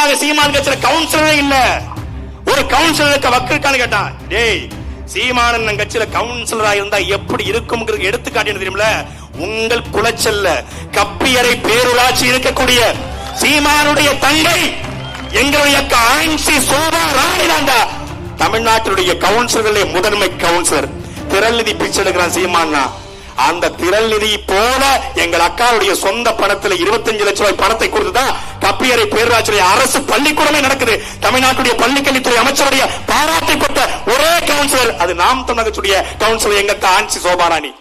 நாங்க சீமான் கட்சியில கவுன்சிலரே இல்ல. ஒரு கவுன்சிலருக்கு வக்கிருக்கான்னு கேட்டான். டேய், சீமானன் கட்சியில கவுன்சிலரா இருந்தா எப்படி இருக்கும் எடுத்துக்காட்டு தெரியுமில. உங்கள் குளச்சல்ல கப்பியறை பேரூராட்சி இருக்கக்கூடிய சீமானுடைய தங்கை எங்களுடைய ஆன்சி சோபா ராணி தாண்டா தமிழ்நாட்டினுடைய கவுன்சிலர்களே முதன்மை கவுன்சிலர். திரள் நிதி பிச்சை எடுக்கிறான் சீமானா. அந்த திரள் நிதி போல எங்கள் அக்காவுடைய சொந்த பணத்தில் 25 லட்சம் ரூபாய் பணத்தை கொடுத்துதான் கப்பியறை பேரூராட்சி அரசு பள்ளிக்கூடமே நடக்குது. தமிழ்நாட்டுடைய பள்ளிக்கல்வித்துறை அமைச்சருடைய பாராட்டை பெற்ற ஒரே கவுன்சிலர் அது நாம் தமிழகத்துடைய கவுன்சிலர் எங்க ஆன்சி சோபாராணி.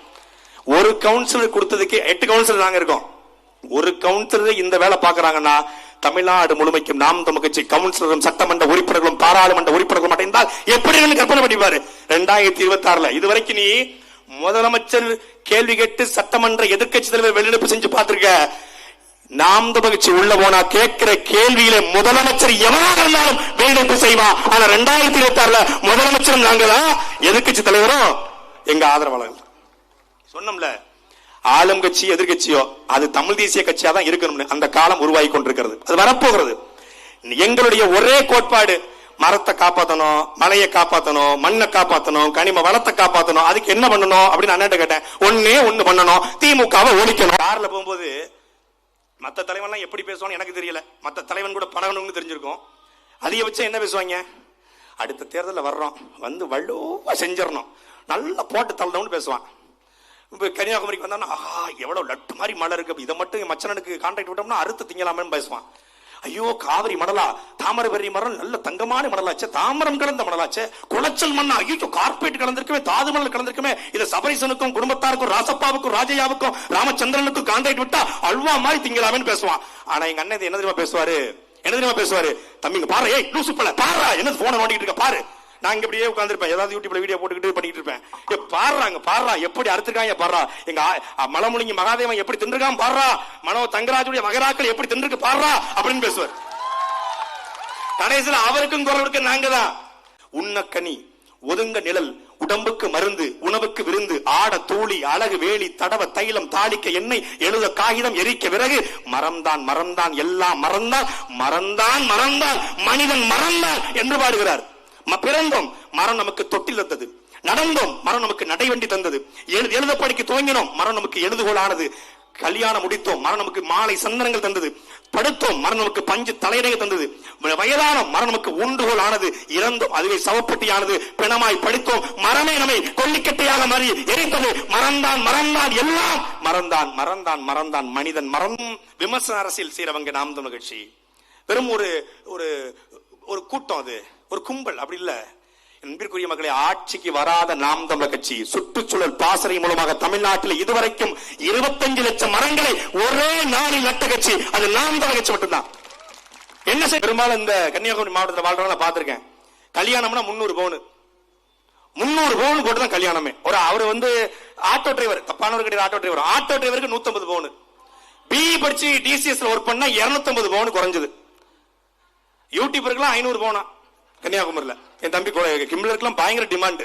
ஒரு கவுன்சிலர் கொடுத்ததுக்கு 8 கவுன்சிலர் நாங்க இருக்கோம். ஒரு கவுன்சிலர் இந்த வேலை பாக்குறாங்கன்னா தமிழ்நாடு முழுமைக்கும் நாம் தமிழ் கட்சி கவுன்சிலரும் சட்டமன்ற உறுப்பினர்களும் பாராளுமன்ற உறுப்பினர்களும் அடைந்தால் எப்படி கற்பனை பண்ணிப்பாரு. 2026 இதுவரைக்கும் நீ முதலமைச்சர் கேள்வி கேட்டு சட்டமன்ற எதிர்கட்சி தலைவர் வெளிநடப்பு செஞ்சு பார்த்திருக்க. நாம் தமிழ் கட்சி உள்ள போனா கேட்கிற கேள்வியில முதலமைச்சர் எவனாக இருந்தாலும் வெளிநடப்பு செய்வான். ஆனா 2026 முதலமைச்சரும் நாங்கதான், எதிர்கட்சி தலைவரும் எங்க ஆதரவாளர்கள். சொன்னோம்ல, ஆளும் கட்சி எதிர்கட்சியோ அது தமிழ் தேசிய கட்சியா தான் இருக்கணும். அந்த காலம் உருவாகி கொண்டிருக்கிறது, அது வரப்போகிறது. எங்களுடைய ஒரே கோட்பாடு மரத்தை காப்பாற்றணும், மலையை காப்பாற்றணும், மண்ணை காப்பாற்றணும், கனிம வளத்தை காப்பாற்றணும். அதுக்கு என்ன பண்ணணும் அப்படின்னு அண்ணன் கேட்டேன். ஒண்ணு பண்ணணும், திமுகவை ஒழிக்கணும். கார்ல போகும்போது மத்த தலைவன்லாம் எப்படி பேசுவான்னு எனக்கு தெரியல. மத்த தலைவன் கூட பணவனு தெரிஞ்சிருக்கும். அதிகபட்சம் என்ன பேசுவாங்க, அடுத்த தேர்தலில் வர்றோம் வந்து வள்ளுவா செஞ்சிடணும், நல்லா போட்டு தள்ளணும்னு பேசுவான். இப்ப கன்னியாகுமரிக்கு வந்தா எவ்வளவு லட்டு மாதிரி மழை இருக்கு, இதை மட்டும் மச்சனனுக்கு கான்ட்ராக்ட் விட்டோம்னா அறுத்து திங்கலாமன்னு பேசுவான். ஐயோ காவிரி மடலா, தாமரபரணி மரம் நல்ல தங்கமான மடலாச்சு, தாமரம் கலந்த மடலாச்சு, குளச்சல் மண்ணா, ஐயோ கார்பேட் கலந்திருக்குமே, தாது மணல் கலந்திருக்குமே, இது சபரிசனுக்கும் குடும்பத்தாருக்கும் ராசப்பாவுக்கும் ராஜையாவுக்கும் ராமச்சந்திரனுக்கும் கான்ட்ராக்ட் விட்டா அல்வா மாதிரி திங்கலாமன்னு பேசுவான். ஆனா எங்க அண்ணன் என்ன தெரியுமா பேசுவாரு, தம்பிங்க பாரு, ஏய் லூசு பல பாரு, என்ன போன நோண்டிட்டு இருக்க பாரு. நான் இங்க இப்படியே உட்கார்ந்திருப்பேன், ஏதாவது யூடியூப்ல வீடியோ போட்டுக்கிட்டு பண்ணிட்டு இருப்பேன். பாடுறா எப்படி அறுத்துருக்காங்க பாடுறா, எங்க மலமுனிங்க மகாதேவன் எப்படி தின்றுக்கான் பாடுறா, மனோ தங்கராஜுடைய மகராக்கள் எப்படி தின்றுக்கு பாடுறா அப்படின்னு பேசுவார். கடைசியில் அவருக்கும் குரல் கொடுக்க நாங்க தான். உண்ணக்கனி ஒதுங்க நிழல், உடம்புக்கு மருந்து, உணவுக்கு விருந்து, ஆட தூளி, அழகு வேலி, தடவ தைலம், தாளிக்க எண்ணெய், எழுத காகிதம், எரிக்க விறகு, மறந்தான் எல்லாம் மறந்தான் மனிதன் மறந்தான் என்று பாடுகிறார். பிறந்தோம், மரம் நமக்கு தொட்டில் தந்தது. நடந்தோம், மரம் நமக்கு நடைவண்டி தந்தது. எழுத படிக்க துவங்கினோம், மரம் நமக்கு எழுதுகோள் ஆனது. கல்யாணம் முடித்தோம், மரம் நமக்கு மாலை சந்தனங்கள் தந்தது. படுத்தோம், மரம் நமக்கு பஞ்சு தலையணை தந்தது. வயதானோம், மரம் நமக்கு ஊண்டுகோள் ஆனது. இறந்தோம், அதுவே சவப்பட்டி ஆனது. பிணமாய் படித்தோம், மரமே நம்மை கொல்லிக்கட்டையாக மாறி எரித்தது. மறந்தான் எல்லாம் மறந்தான் மனிதன் மறந்தும். விமர்சன அரசியல் செய்யறவங்க நாம் தமிழ் கட்சி வெறும் ஒரு கூட்டம், அது ஒரு கும்பல் அப்படி இல்ல. அன்பிற்குரிய மக்களை, ஆட்சிக்கு வராத நாம் தமிழர் கட்சி சுற்றுச்சூழல் பாசறை மூலமாக தமிழ்நாட்டில் இதுவரைக்கும் 25 லட்சம் மரங்களை ஒரே நாளில் நட்ட கட்சி அது நாம் தமிழர் கட்சி மட்டும்தான். என்ன செய்ய, பெரும்பாலும் இந்த கன்னியாகுமரி மாவட்டத்தில் வாழ்றவங்க பார்த்திருக்கேன். கல்யாணம்னா 300 பவுன் போட்டுதான் கல்யாணமே. அவர் ஆட்டோ டிரைவர், தப்பானவர் கிடையாது, ஆட்டோ டிரைவருக்கு 150 பவுன். பிஇ படிச்சு டிசிஎஸ்ல ஒர்க் பண்ணா 250 பவுன் குறைஞ்சது. யூடியூபருக்குலாம் 500 பவுனா கன்னியாகுமரியில. என் தம்பி கிம்லருக்குலாம் பயங்கர டிமாண்ட்.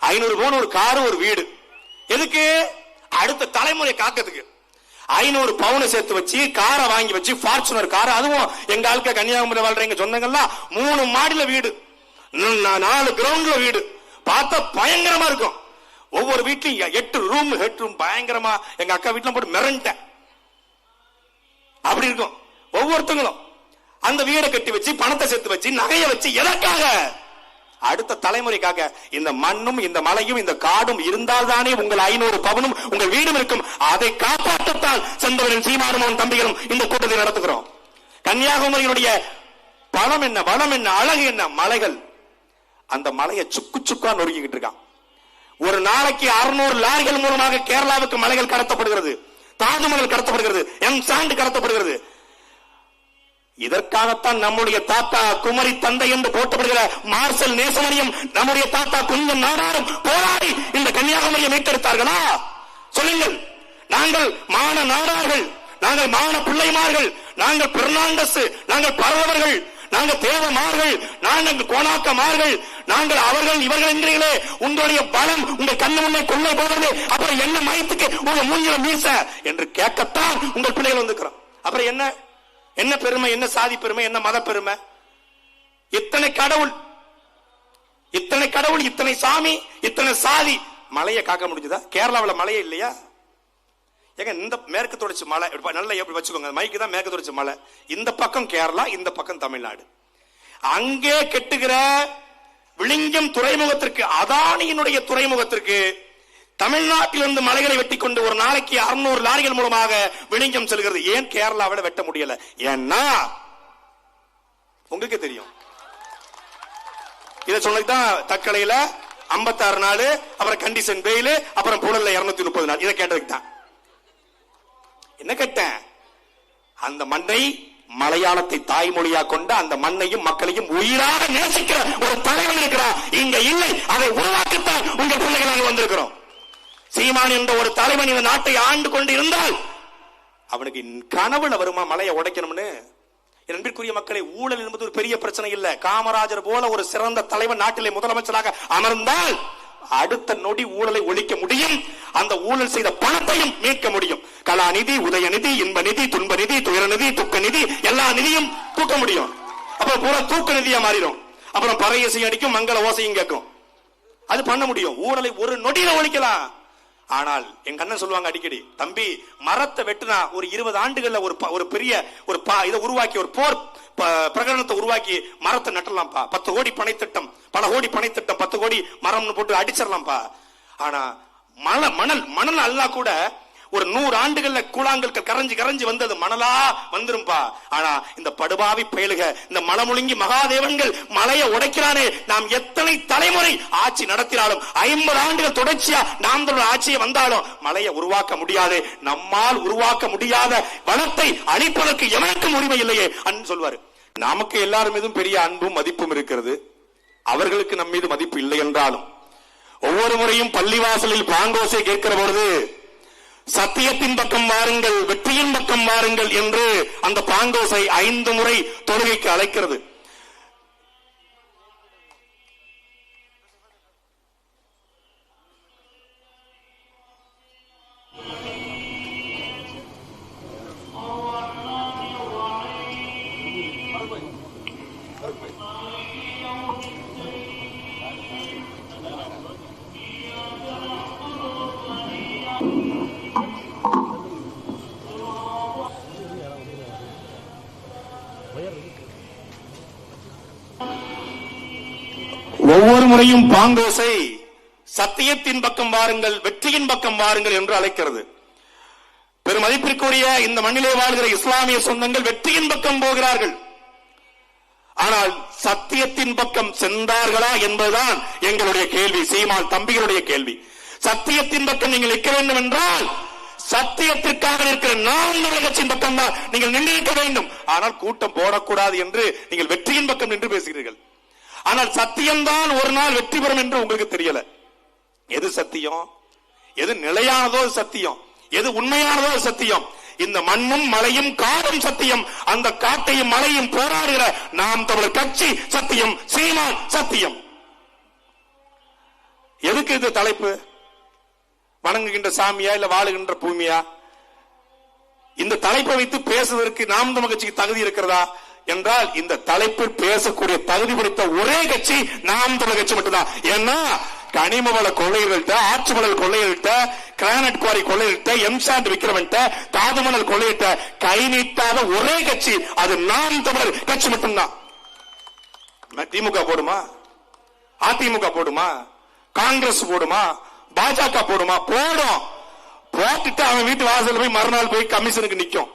500 பவுன் ஒரு காரு, ஒரு வீடு. எதுக்கு? அடுத்த தலைமுறை காக்கிறதுக்கு. 500 பவுனை சேர்த்து வச்சு காரை வாங்கி வச்சு, ஃபார்ச்சுனர் கார், அதுவும் எங்க ஆளுக்க கன்னியாகுமரி வாழ்ற எங்க சொந்தங்கள்லாம் 3 மாடியில வீடு, 4 கிரவுண்ட்ல வீடு. பார்த்தா பயங்கரமா இருக்கும். ஒவ்வொரு வீட்லயும் 8 ரூம் பயங்கரமா. எங்க அக்கா வீட்டுல போட்டு மிரண்டேன், அப்படி இருக்கும். ஒவ்வொருத்தங்களும் அந்த வீடை கட்டி வச்சு, பணத்தை சேர்த்து வச்சு, நகையை வச்சு, எதற்காக? அடுத்த தலைமுறைக்காக. இந்த மண்ணும் இந்த மலையும் இந்த காடும் இருந்தால்தானே உங்கள் 500 பவனும் உங்கள் வீடும் இருக்கும். அதை காப்பாற்றத்தான் செந்தவரின் சீமானும் தம்பிகளும் இந்த கூட்டத்தை நடத்துகிறோம். கன்னியாகுமரியினுடைய பணம் என்ன, வளம் என்ன, அழகு என்ன, மலைகள். அந்த மலையை சுக்கா நொறுக்கிட்டு இருக்கான். ஒரு நாளைக்கு 600 லாரிகள் மூலமாக கேரளாவுக்கு மலைகள் கடத்தப்படுகிறது, தாஜ்மஹல் கடத்தப்படுகிறது, எம்சாண்ட் கடத்தப்படுகிறது. இதற்காகத்தான் நம்முடைய தாத்தா குமரி தந்தை என்று போற்றப்படுகிற மார்சல் நேசமணியும் நம்முடைய தாத்தா குஞ்சன் நாடாரும் போராடி இந்த கன்னியாகுமரியை மீட்டெடுத்தார்களா? சொல்லுங்கள். நாங்கள் மான நாடார்கள், நாங்கள் மான பிள்ளைமார்கள், நாங்கள் பெர்னாண்டஸ், நாங்கள் பரவர்கள், நாங்கள் தேவமார்கள், நாங்கள் கோணாக்கமார்கள், நாங்கள் அவர்கள் இவர்கள் என்கிறீர்களே. உங்களுடைய பலம் உங்கள் கண்ணு முன்னே கொள்ளை போகிறது. அப்புறம் என்ன மயத்துக்கு உங்க மூஞ்சில மீச என்று கேட்கத்தான் உங்கள் பிள்ளைகள் வந்துக்கிறோம். அப்புறம் என்ன என்ன பெருமை, என்ன சாதி பெருமை, என்ன மத பெருமை? இத்தனை கடவுள், இத்தனை கடவுள், இத்தனை சாமி, இத்தனை சாதி, மலையை காக்க முடிஞ்சதா? கேரளாவில் மலையே இல்லையா? ஏங்க இந்த மேற்கு தொடர்ச்சி மலை நல்லா எப்படி வச்சுக்கோங்க, மைக்கு தான் மேற்கு தொடர்ச்சி மலை, இந்த பக்கம் கேரளா, இந்த பக்கம் தமிழ்நாடு. அங்கே கெட்டுகிற விழிஞ்சம் துறைமுகத்திற்கு, அதானியினுடைய துறைமுகத்திற்கு தமிழ்நாட்டிலிருந்து மலைகளை வெட்டி கொண்டு ஒரு நாளைக்கு 600 லாரிகள் மூலமாக விழிஞ்சம் செல்கிறது. ஏன் கேரளாவில் வெட்ட முடியல? ஏன்னா உங்களுக்கு தெரியும். இதை சொன்னதுதான் தக்கலையில 56 நாள், அப்புறம் கண்டிஷன் பெயில், அப்புறம் புழல்ல 230 நாள். இதை கேட்டதுக்கு தான் என்ன கேட்டேன்? அந்த மண்ணை, மலையாளத்தை தாய்மொழியா கொண்ட அந்த மண்ணையும் மக்களையும் உயிராக நேசிக்கிற ஒரு தலைவன் இருக்கிறார் இங்க இல்லை. அதை உருவாக்கத்தான் உங்கள் பிள்ளைகளாக வந்திருக்கிறோம். சீமான் என்ற ஒரு தலைவன் இந்த நாட்டை ஆண்டு கொண்டு இருந்தால் அவனுக்கு கனவுல வருமா மலையை உடைக்கணும்னு? அன்பிற்குரிய மக்களை, ஊழல் என்பது ஒரு பெரிய பிரச்சனை இல்ல. காமராஜர் போல ஒரு சிறந்த தலைவன் நாட்டிலே முதலமைச்சராக அமர்ந்தால் அடுத்த நொடி ஊழலை ஒழிக்க முடியும். அந்த ஊழல் செய்த பணத்தையும் மீட்க முடியும். கலாநிதி, உதயநிதி, இன்ப நிதி, துன்ப நிதி, துயர நிதி, துக்க நிதி, எல்லா நிதியும் தூக்க முடியும். அப்புறம் பூரா தூக்க நிதியா மாறிடும். அப்புறம் பறையசையும் அடிக்கும், மங்கள ஓசையும் கேட்கும். அது பண்ண முடியும். ஊழலை ஒரு நொடியில ஒழிக்கலாம். ஆனால் எங்க அண்ணன் சொல்லுவாங்க அடிக்கடி, தம்பி மரத்தை வெட்டினா ஒரு 20 ஆண்டுகள்ல ஒரு பெரிய ஒரு இதை உருவாக்கி, ஒரு போர் பிரகடனத்தை உருவாக்கி மரத்தை நட்டலாம்ப்பா. 10 கோடி பனை திட்டம், பல கோடி பனை திட்டம், 10 கோடி மரம்னு போட்டு அடிச்சிடலாம்ப்பா. ஆனா மணல் அல்லா கூட ஒரு 100 ஆண்டுகள்ல கூழாங்கற்கள் கரைஞ்சி கரைஞ்சி வந்தது மணலா வந்துரும்பா. ஆனா இந்த படுபாவி பயலுக, இந்த மலமுழுங்கி மகாதேவன்கள் மலையை உடைக்கிறானே. நாம் எத்தனை தலைமுறை ஆட்சி நடத்தினாலும், 50 ஆண்டுகள் தொடர்ச்சியா நாம் ஆட்சியை வந்தாலும் மலையை உருவாக்க முடியாது. நம்மால் உருவாக்க முடியாத வளத்தை அழிப்பதற்கு எவனுக்கும் உரிமை இல்லையே அன்னு சொல்வாரு. நமக்கு எல்லாரும் மீதும் பெரிய அன்பும் மதிப்பும் இருக்கிறது. அவர்களுக்கு நம் மீது மதிப்பு இல்லை என்றாலும் ஒவ்வொரு முறையும் பள்ளிவாசலில் பாங்கோசை கேட்கிற பொழுது சத்தியத்தின் பக்கம் வாருங்கள், வெற்றியின் பக்கம் வாருங்கள் என்று அந்த பாங்கோசை 5 முறை தொழுகைக்கு அழைக்கிறது. ஒவ்வொரு முறையும் பாங்கோசை சத்தியத்தின் பக்கம் வாருங்கள், வெற்றியின் பக்கம் வாருங்கள் என்று அழைக்கிறது. பெருமதிப்பிற்குரிய இந்த மண்ணிலே வாழ்கிற இஸ்லாமிய சொந்தங்கள் வெற்றியின் பக்கம் போகிறார்கள். ஆனால் சத்தியத்தின் பக்கம் சென்றார்களா என்பதுதான் எங்களுடைய கேள்வி, சீமான் தம்பிகளுடைய கேள்வி. சத்தியத்தின் பக்கம் நீங்கள் நிற்க வேண்டும் என்றால் சத்தியத்திற்காக இருக்கிற நாம் கட்சியின் பக்கம் தான் நீங்கள் நின்றிருக்க வேண்டும். ஆனால் கூட்டம் போடக்கூடாது என்று நீங்கள் வெற்றியின் பக்கம் நின்று பேசுகிறீர்கள். ஆனால் சத்தியம்தான் ஒரு நாள் வெற்றி பெறும் என்று உங்களுக்கு தெரியல. எது சத்தியம், எது நிலையானதோ சத்தியம், எது உண்மையானதோ சத்தியம். இந்த மண்ணும் மலையும் காடும் சத்தியம். அந்த காட்டையும் மலையும் போராடுகிற நாம் தமிழர் கட்சி சத்தியம், சீமான் சத்தியம். எதுக்கு இது தலைப்பு? வணங்குகின்ற சாமியா இல்ல வாழுகின்ற பூமியா? இந்த தலைப்பை வைத்து பேசுவதற்கு நாம் தமிழர் கட்சிக்கு தகுதி இருக்கிறதா என்றால் இந்த தலைப்பில் பேசக்கூடிய தகுதி படைத்த ஒரே கட்சி நாம் தமிழர் கட்சி மட்டும்தான். ஏன்னா கனிம வள கொள்ளைகள்கிட்ட, ஆற்று மணல் கொள்ளைகள்கிட்ட, கிரானைட் குவாரி கொள்ளைகள்கிட்ட, எம்சாண்ட் விக்கிறவன்ட்ட, தாது மணல் கொள்ளையிட்ட கை நீட்டாத ஒரே கட்சி அது நாம் தமிழர் கட்சி மட்டும்தான். திமுக போடுமா, அதிமுக போடுமா, காங்கிரஸ் போடுமா, பாஜக போடுமா? போடும். போட்டுட்டு அவன் வீட்டு வாசல் போய் மறுநாள் போய் கமிஷனுக்கு நிக்கும்.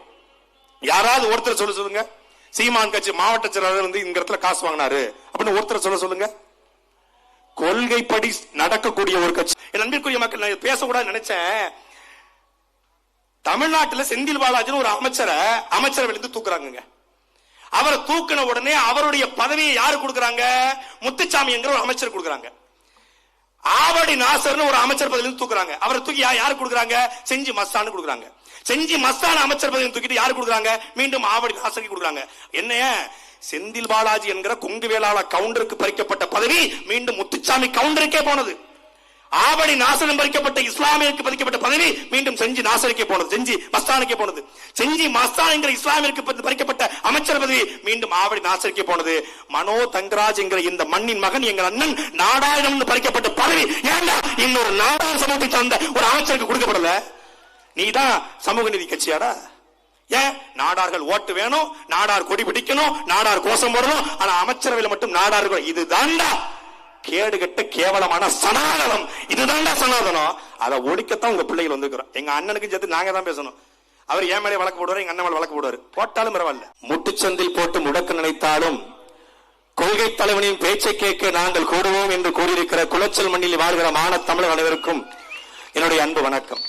யாராவது ஒருத்தர் சொல்லுங்க, சீமான் கட்சி மாவட்ட செயலாளர் வந்து இந்த இடத்துல காசு வாங்கினாரு அப்படின்னு ஒருத்தர் சொல்லுங்க. கொள்கைப்படி நடக்கக்கூடிய ஒரு கட்சி. என் அன்பிற்குரிய மக்கள், நான் பேசக்கூடாது நினைச்சேன். தமிழ்நாட்டில் செந்தில் பாலாஜின்னு ஒரு அமைச்சரை வெளிந்து தூக்குறாங்க. அவரை தூக்கின உடனே அவருடைய பதவியை யாரு கொடுக்கறாங்க? முத்துச்சாமி என்கிற ஒரு அமைச்சர் கொடுக்கறாங்க. ஆவடி நாசர்னு ஒரு அமைச்சர் பதவியிலிருந்து தூக்குறாங்க. அவரை தூக்கி யாரு கொடுக்கறாங்க? செஞ்சி மஸ்தான் கொடுக்கறாங்க. செஞ்சி மஸ்தான் அமைச்சர் பதவியை தூக்கிட்டு யாரு கொடுக்கறாங்க? மீண்டும் ஆவடி நாசருக்கு கொடுக்கறாங்க. என்ன, செந்தில் பாலாஜி என்கிற கொங்கு வேளாள கவுண்டருக்கு பறிக்கப்பட்ட பதவி மீண்டும் முத்துச்சாமி கவுண்டருக்கே போனது. ஆவணி நாசனம் பறிக்கப்பட்ட இஸ்லாமியருக்கு பதிக்கப்பட்ட பதவி மீண்டும் செஞ்சி நாசரிக்க போனது, செஞ்சி மஸ்தானுக்கே போனது. செஞ்சி மஸ்தான் என்கிற இஸ்லாமியருக்கு பறிக்கப்பட்ட அமைச்சர் பதவி மீண்டும் ஆவணி நாசரிக்க போனது. மனோ தங்கராஜ் என்கிற இந்த மண்ணின் மகன் எங்கள் அண்ணன் நாடாயிரம் பறிக்கப்பட்ட பதவி ஏண்டா இன்னொரு நாடார் சமூகத்தை சார்ந்த ஒரு அமைச்சருக்கு கொடுக்கப்படல? நீதான் சமூக நீதி கட்சியாடா? ஏன் நாடார்கள் ஓட்டு வேணும், நாடார் கொடி பிடிக்கணும், நாடார் கோஷம் போடணும், ஆனா அமைச்சரவையில் மட்டும் நாடார்கள்? இதுதான்டா கேடுகட்ட கேவலமான சனாதனம். இதுதான்டா சனாதனம். அதை ஒழிக்கத்தான் உங்க பிள்ளைகள் வந்துக்கிறோம். எங்க அண்ணனுக்கு சேர்த்து நாங்க தான் பேசணும். அவர் ஏன் மேலே வழக்கு போடுவாரு, எங்க அண்ணன் மேல வழக்கு போடுவாரு. போட்டாலும் பரவாயில்ல. முட்டுச்சந்தில் போட்டு முடக்க நினைத்தாலும் கொள்கை தலைவனின் பேச்சை கேட்க நாங்கள் கூடுவோம் என்று கூறியிருக்கிற குளச்சல் மண்ணில் வாழ்கிற மாணவ தமிழர் அனைவருக்கும் என்னுடைய அன்பு வணக்கம்.